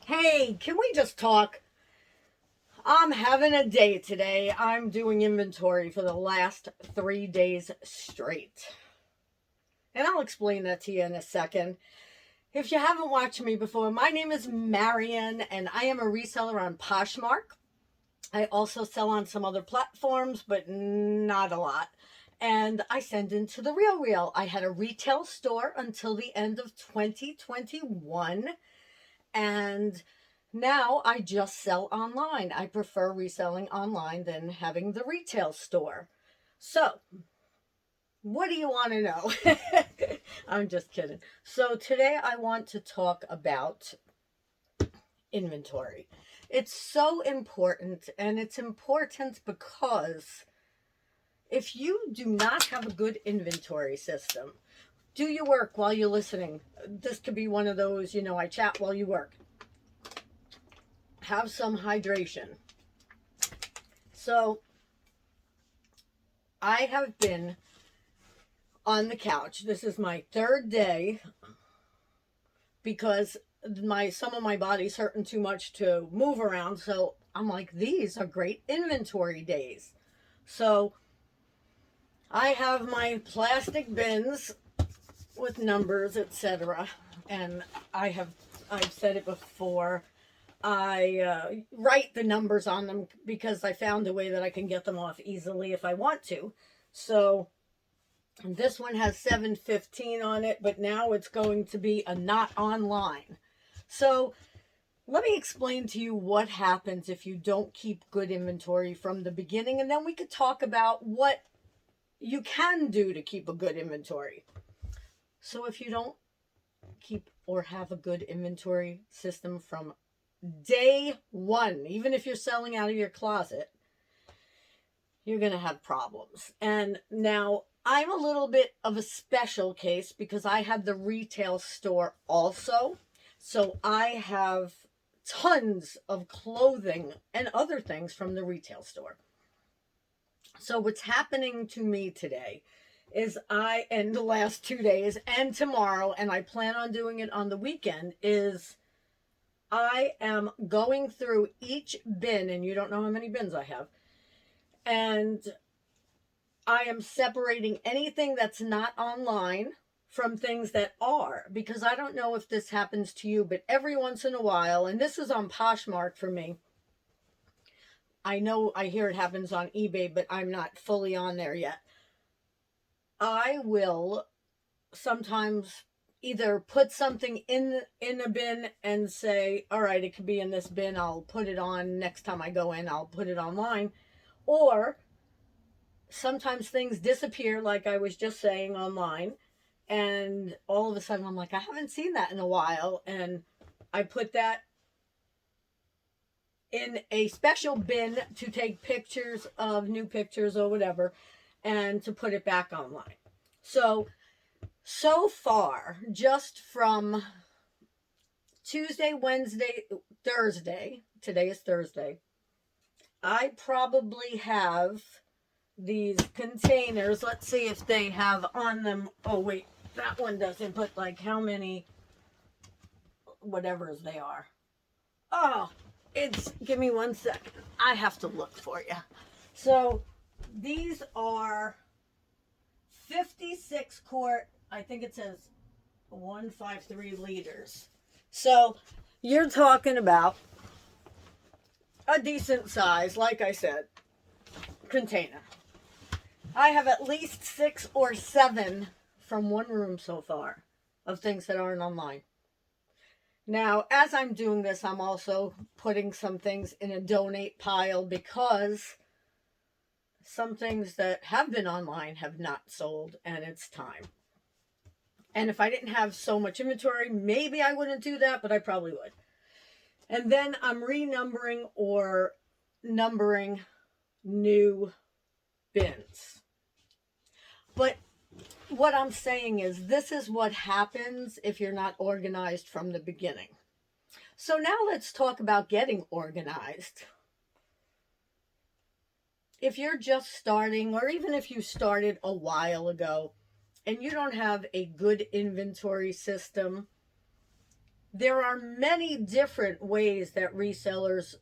Hey, can we just talk? I'm having a day today. I'm doing inventory for the last 3 days straight. And I'll explain that to you in a second. If you haven't watched me before, my name is Marion and I am a reseller on Poshmark. I also sell on some other platforms, but not a lot. And I send into the Real Real. I had a retail store until the end of 2021. And now I just sell online. I prefer reselling online than having the retail store. So, what do you want to know? I'm just kidding. So, today I want to talk about inventory. It's so important, and it's important because if you do not have a good inventory system, do your work while you're listening. This could be one of those, I chat while you work. Have some hydration. So, I have been on the couch. This is my third day because some of my body's hurting too much to move around. So I'm like, these are great inventory days. So I have my plastic bins with numbers, etc. And I've said it before. I write the numbers on them because I found a way that I can get them off easily if I want to. So this one has 715 on it, but now it's going to be a not online. So let me explain to you what happens if you don't keep good inventory from the beginning, and then we could talk about what you can do to keep a good inventory. So if you don't keep or have a good inventory system from day one, even if you're selling out of your closet, you're going to have problems. And now I'm a little bit of a special case because I had the retail store also. So I have tons of clothing and other things from the retail store. So what's happening to me today is in the last 2 days and tomorrow, and I plan on doing it on the weekend, is I am going through each bin, and you don't know how many bins I have, and I am separating anything that's not online from things that are, because I don't know if this happens to you, but every once in a while, and this is on Poshmark for me. I know I hear it happens on eBay, but I'm not fully on there yet. I will sometimes either put something in a bin and say, all right, it could be in this bin, I'll put it on next time I go in, I'll put it online. Or sometimes things disappear, like I was just saying, online, and all of a sudden I'm like, I haven't seen that in a while, and I put that in a special bin to take pictures of new pictures or whatever, and to put it back online. So far, just from Tuesday, Wednesday, Thursday, today is Thursday, I probably have these containers. Let's see if they have on them. Oh, wait, that one doesn't put like how many whatevers they are. Oh, give me 1 second. I have to look for you. So these are 56 quart, I think it says 153 liters. So you're talking about a decent size, like I said, container. I have at least 6 or 7 from one room so far of things that aren't online. Now, as I'm doing this, I'm also putting some things in a donate pile because some things that have been online have not sold, and it's time. And if I didn't have so much inventory, maybe I wouldn't do that, but I probably would. And then I'm renumbering or numbering new bins. But what I'm saying is, this is what happens if you're not organized from the beginning. So now let's talk about getting organized. If you're just starting, or even if you started a while ago and you don't have a good inventory system, there are many different ways that resellers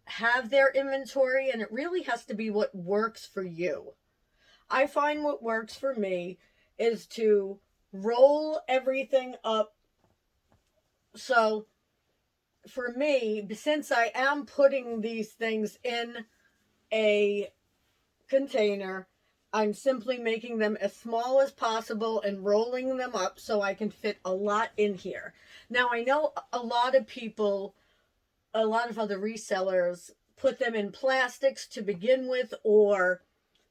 have their inventory, and it really has to be what works for you. I find what works for me is to roll everything up. So for me, since I am putting these things in a container, I'm simply making them as small as possible and rolling them up so I can fit a lot in here. Now, I know a lot of people, a lot of other resellers put them in plastics to begin with or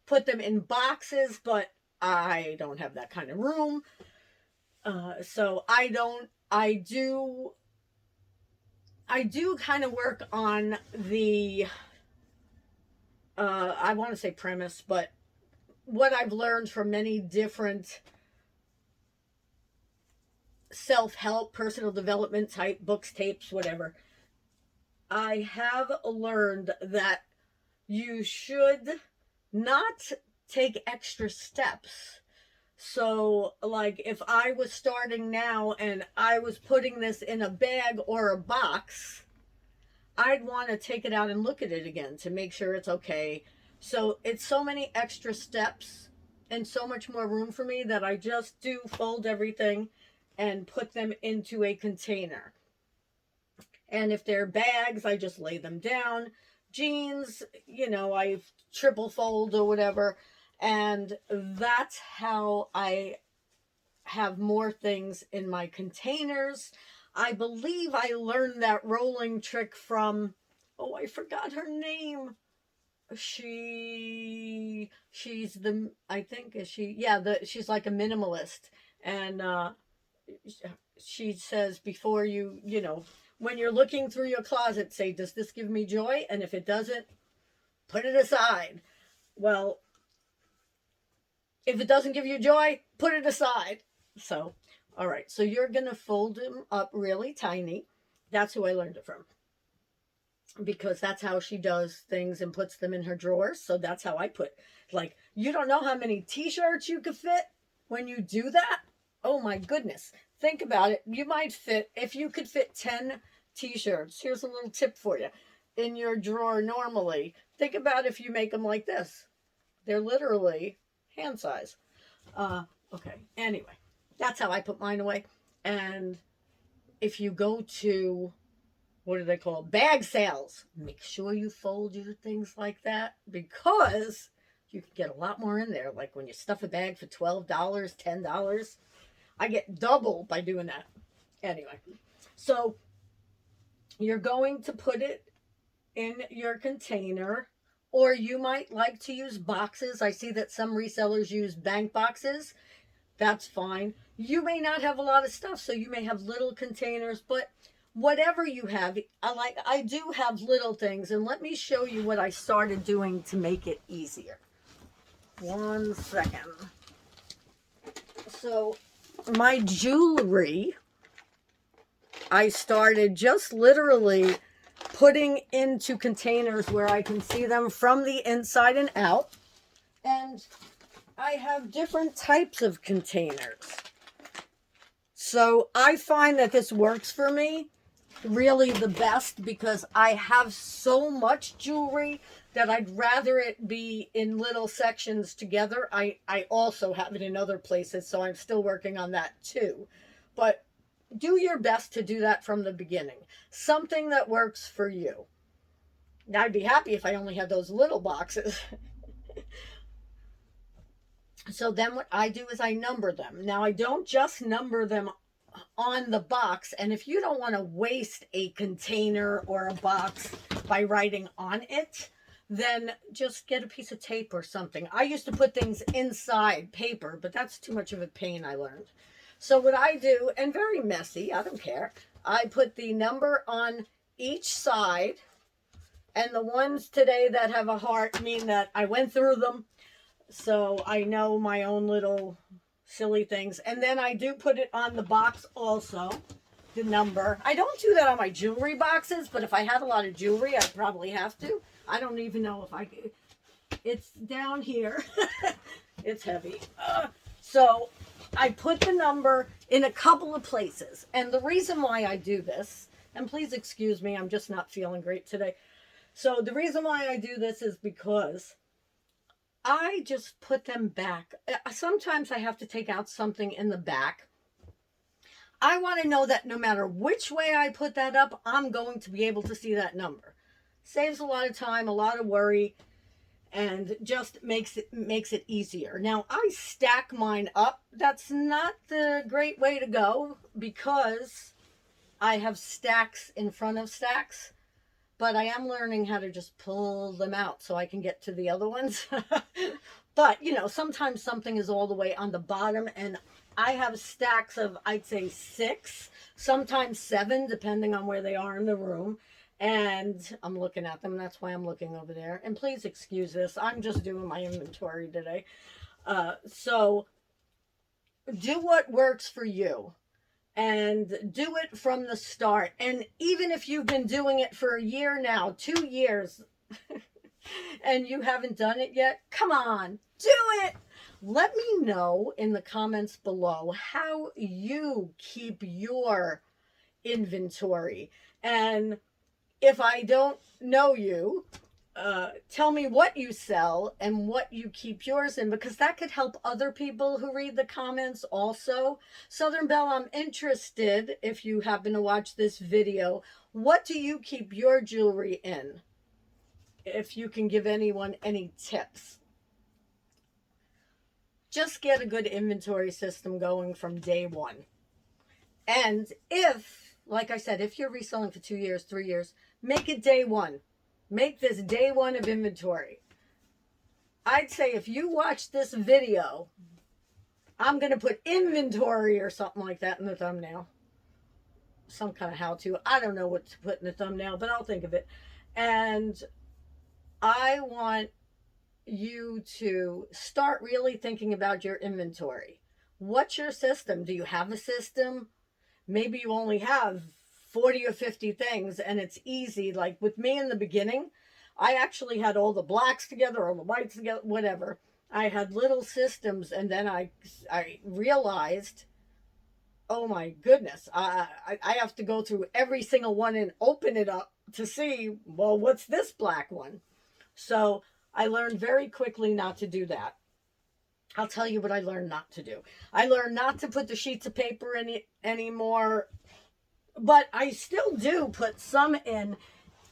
put them in boxes, but I don't have that kind of room. So I do kind of work on the, I want to say premise, but what I've learned from many different self-help, personal development type books, tapes, whatever, I have learned that you should not take extra steps. So, like, if I was starting now and I was putting this in a bag or a box, I'd want to take it out and look at it again to make sure it's okay. So it's so many extra steps and so much more room for me that I just do fold everything and put them into a container. And if they're bags, I just lay them down. Jeans, I triple fold or whatever. And that's how I have more things in my containers. I believe I learned that rolling trick from, oh, I forgot her name. She's the, I think, is she, yeah, she's like a minimalist. And she says before when you're looking through your closet, say, does this give me joy? And if it doesn't, put it aside. Well, if it doesn't give you joy, put it aside. So, all right. So you're going to fold them up really tiny. That's who I learned it from. Because that's how she does things and puts them in her drawers. So that's how I put, like, you don't know how many t-shirts you could fit when you do that. Oh my goodness. Think about it. You might fit, if you could fit 10 t-shirts, here's a little tip for you. In your drawer normally, think about if you make them like this. They're literally hand size. Okay. Anyway, that's how I put mine away. And if you go to, what do they call, bag sales, make sure you fold your things like that, because you can get a lot more in there. Like when you stuff a bag for $12, $10, I get double by doing that. Anyway, so you're going to put it in your container, or you might like to use boxes. I see that some resellers use bank boxes. That's fine. You may not have a lot of stuff, so you may have little containers, but whatever you have, I do have little things, and let me show you what I started doing to make it easier. 1 second. So my jewelry, I started just literally putting into containers where I can see them from the inside and out. And I have different types of containers. So I find that this works for me really the best, because I have so much jewelry that I'd rather it be in little sections together. I also have it in other places, so I'm still working on that too. But do your best to do that from the beginning. Something that works for you. Now, I'd be happy if I only had those little boxes. So then what I do is I number them. Now, I don't just number them on the box. And if you don't want to waste a container or a box by writing on it, then just get a piece of tape or something. I used to put things inside paper, but that's too much of a pain, I learned. So what I do, and very messy, I don't care, I put the number on each side, and the ones today that have a heart mean that I went through them, so I know my own little silly things. And then I do put it on the box also, the number. I don't do that on my jewelry boxes, but if I had a lot of jewelry, I'd probably have to. I don't even know if I could. It's down here. It's heavy. So I put the number in a couple of places. And the reason why I do this, and please excuse me, I'm just not feeling great today. So the reason why I do this is because I just put them back. Sometimes I have to take out something in the back. I want to know that no matter which way I put that up, I'm going to be able to see that number. Saves a lot of time, a lot of worry, and just makes it easier. Now, I stack mine up. That's not the great way to go because I have stacks in front of stacks, but I am learning how to just pull them out so I can get to the other ones. But, you know, sometimes something is all the way on the bottom, and I have stacks of, I'd say 6, sometimes 7, depending on where they are in the room. And I'm looking at them. That's why I'm looking over there. And please excuse this. I'm just doing my inventory today. So do what works for you. And do it from the start. And even if you've been doing it for a year now, 2 years, and you haven't done it yet, come on, do it. Let me know in the comments below how you keep your inventory. And if I don't know you, tell me what you sell and what you keep yours in, because that could help other people who read the comments also. Southern Belle, I'm interested, if you happen to watch this video, what do you keep your jewelry in? If you can give anyone any tips. Just get a good inventory system going from day one. And if, like I said, if you're reselling for 2 years, 3 years, make it day one. Make this day one of inventory. I'd say if you watch this video, I'm going to put inventory or something like that in the thumbnail. Some kind of how-to. I don't know what to put in the thumbnail, but I'll think of it. And I want you to start really thinking about your inventory. What's your system? Do you have a system? Maybe you only have 40 or 50 things and it's easy. Like with me in the beginning, I actually had all the blacks together, all the whites together, whatever. I had little systems, and then I realized, oh my goodness, I have to go through every single one and open it up to see, well, what's this black one? So I learned very quickly not to do that. I'll tell you what I learned not to do. I learned not to put the sheets of paper in it anymore, but I still do put some in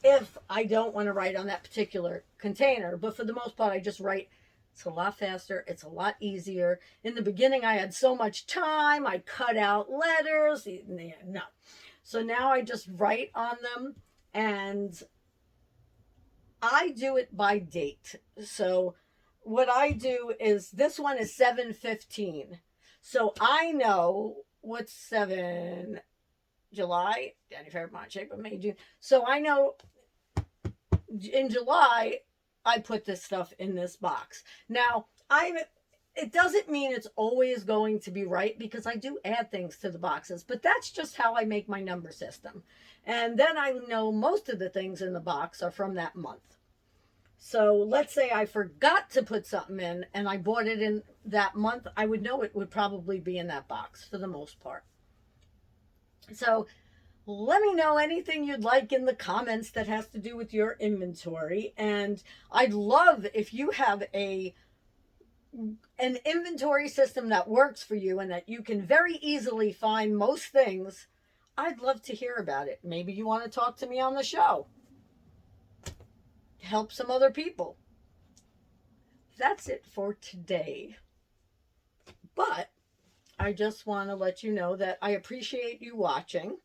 if I don't want to write on that particular container. But for the most part, I just write. It's a lot faster. It's a lot easier. In the beginning, I had so much time. I cut out letters. No. So now I just write on them, and I do it by date. So what I do is, this one is 7/15. So I know what's 7 July, January, February, March, April, May, June. So I know in July, I put this stuff in this box. Now, it doesn't mean it's always going to be right, because I do add things to the boxes, but that's just how I make my number system. And then I know most of the things in the box are from that month. So let's say I forgot to put something in and I bought it in that month, I would know it would probably be in that box for the most part. So let me know anything you'd like in the comments that has to do with your inventory. And I'd love if you have an inventory system that works for you and that you can very easily find most things. I'd love to hear about it. Maybe you want to talk to me on the show. Help some other people. That's it for today. But I just want to let you know that I appreciate you watching,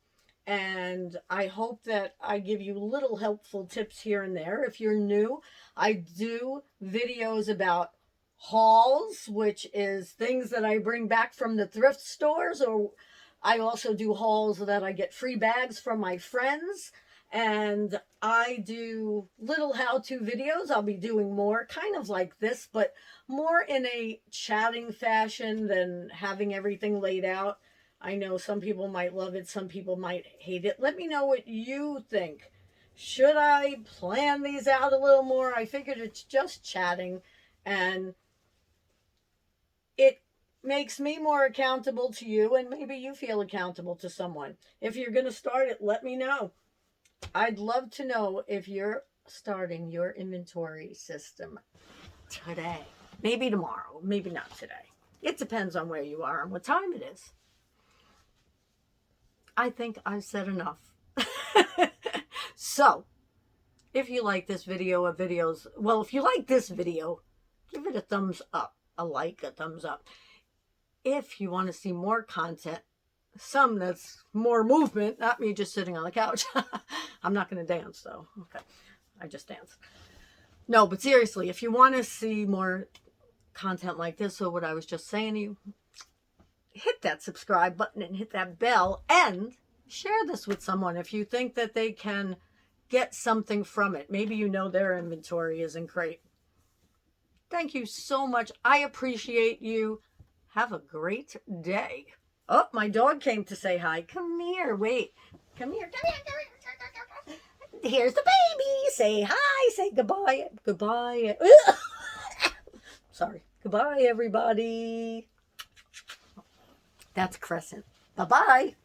and I hope that I give you little helpful tips here and there. If you're new, I do videos about hauls, which is things that I bring back from the thrift stores, or I also do hauls that I get free bags from my friends. And I do little how-to videos. I'll be doing more kind of like this, but more in a chatting fashion than having everything laid out. I know some people might love it, some people might hate it. Let me know what you think. Should I plan these out a little more? I figured it's just chatting, and it makes me more accountable to you, and maybe you feel accountable to someone. If you're going to start it, let me know. I'd love to know if you're starting your inventory system today. Maybe tomorrow, maybe not today. It depends on where you are and what time it is. I think I've said enough. So, if you like this video or videos, well, if you like this video, give it a thumbs up, a thumbs up. If you want to see more content, some that's more movement, not me just sitting on the couch. I'm not going to dance though. Okay. I just danced. No, but seriously, if you want to see more content like this, or what I was just saying to you, hit that subscribe button and hit that bell, and share this with someone if you think that they can get something from it. Maybe you know their inventory isn't great. Thank you so much. I appreciate you. Have a great day. Oh, my dog came to say hi. Come here. Wait. Come here. Come here. Come here. Here's the baby. Say hi. Say goodbye. Goodbye. Sorry. Goodbye, everybody. That's Crescent. Bye-bye.